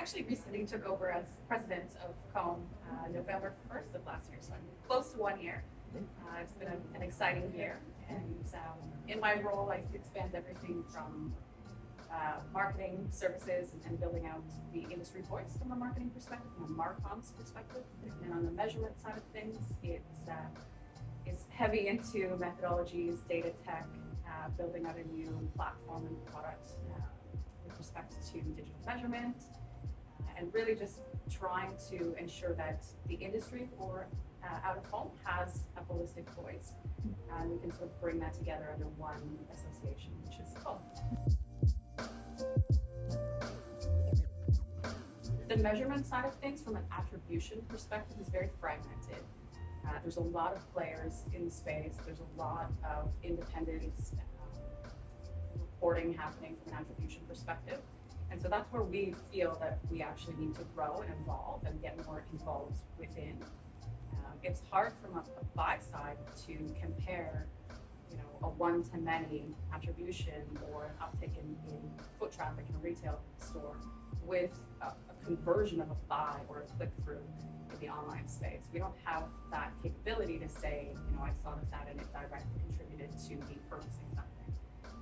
actually recently took over as president of COMMB November 1st of last year, so I'm close to 1 year. It's been an exciting year, and in my role I expand everything from marketing services and building out the industry voice from a marketing perspective, from a Marcom's perspective. And on the measurement side of things, it's heavy into methodologies, data tech, building out a new platform and product with respect to digital measurement, and really just trying to ensure that the industry for out of home has a holistic voice, and we can sort of bring that together under one association, which is COMMB. The measurement side of things from an attribution perspective is very fragmented. There's a lot of players in the space. There's a lot of independent reporting happening from an attribution perspective. And so that's where we feel that we actually need to grow and evolve and get more involved within. It's hard from a buy side to compare, a one-to-many attribution or an uptick in foot traffic in a retail store with a conversion of a buy or a click-through in the online space. We don't have that capability to say, I saw this ad and it directly contributed to me purchasing something.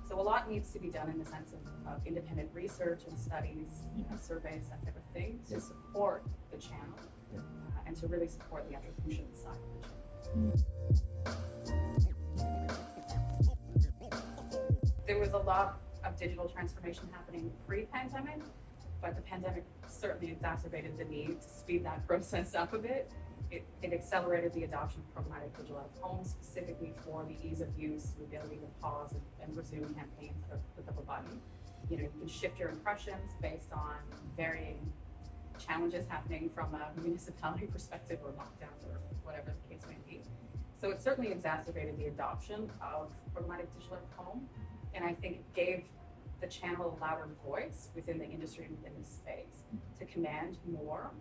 So a lot needs to be done in the sense of independent research and studies, surveys, that type of thing, to support the channel and to really support the attribution side of the channel. There was a lot of digital transformation happening pre-pandemic, but the pandemic certainly exacerbated the need to speed that process up a bit. It accelerated the adoption of programmatic digital out of home, specifically for the ease of use, the ability to pause and resume campaigns at a click of a button. You can shift your impressions based on varying challenges happening from a municipality perspective or lockdowns or whatever the case may be. So it certainly exacerbated the adoption of programmatic digital out of home, and I think it gave the channel a louder voice within the industry and within the space to command more.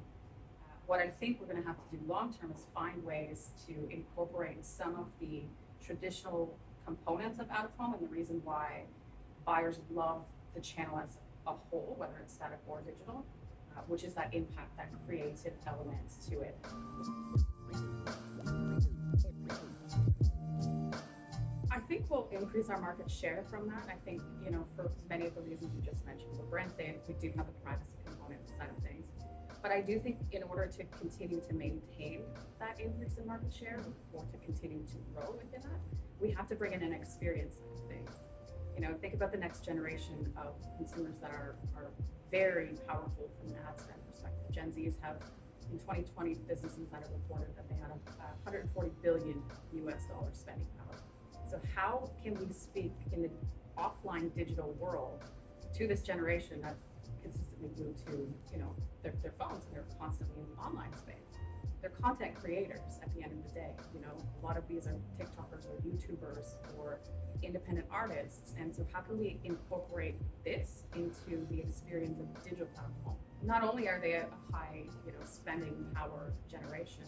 What I think we're going to have to do long term is find ways to incorporate some of the traditional components of out of home, and the reason why buyers love the channel as a whole, whether it's static or digital, which is that impact, that creative element to it. I think we'll increase our market share from that. I think, for many of the reasons you just mentioned, we're brand safe, we do have the privacy component side of things. But I do think in order to continue to maintain that increase in market share or to continue to grow within that, we have to bring in an experience side of things. Think about the next generation of consumers that are very powerful from an ad spend perspective. Gen Zs have, in 2020, businesses that have reported that they had $140 billion US spending power. So how can we speak in the offline digital world to this generation that's consistently glued to their phones, and they're constantly in the online space? They're content creators at the end of the day. A lot of these are TikTokers or YouTubers or independent artists. And so how can we incorporate this into the experience of digital platform? Not only are they a high spending power generation,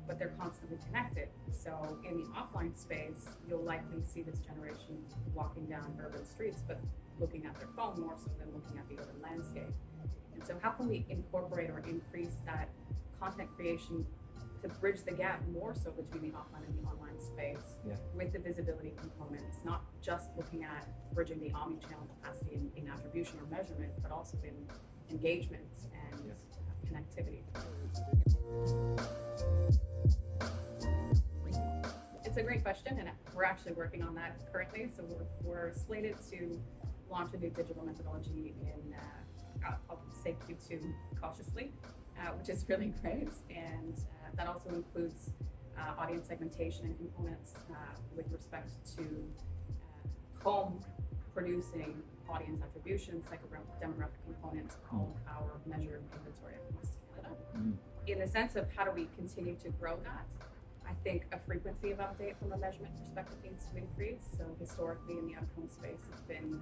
but they're constantly connected. So in the offline space, you'll likely see this generation walking down urban streets, but looking at their phone more so than looking at the urban landscape. And so how can we incorporate or increase that content creation to bridge the gap more so between the offline and the online space with the visibility components, not just looking at bridging the omni-channel capacity in attribution or measurement, but also in engagement and connectivity. It's a great question, and we're actually working on that currently. So we're slated to launch a new digital methodology in, I'll say Q2 cautiously, which is really great. And that also includes audience segmentation and components with respect to COMMB producing audience attribution, psychodemographic components for all of our measured inventory across Canada. In the sense of how do we continue to grow that, I think a frequency of update from a measurement perspective needs to increase. So historically in the out-of-home space, it's been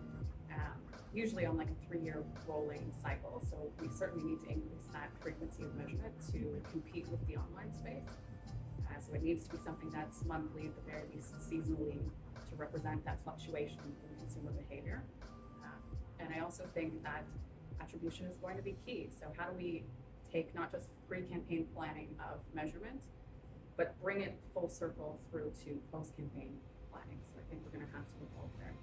usually on like a 3-year rolling cycle. So we certainly need to increase that frequency of measurement to compete with the online space. So it needs to be something that's monthly, at the very least seasonally, to represent that fluctuation in consumer behavior. And I also think that attribution is going to be key. So how do we take not just pre-campaign planning of measurement, but bring it full circle through to post-campaign planning? So I think we're going to have to evolve there.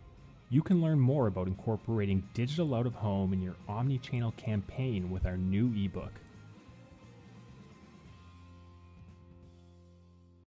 You can learn more about incorporating digital out of home in your omni-channel campaign with our new ebook.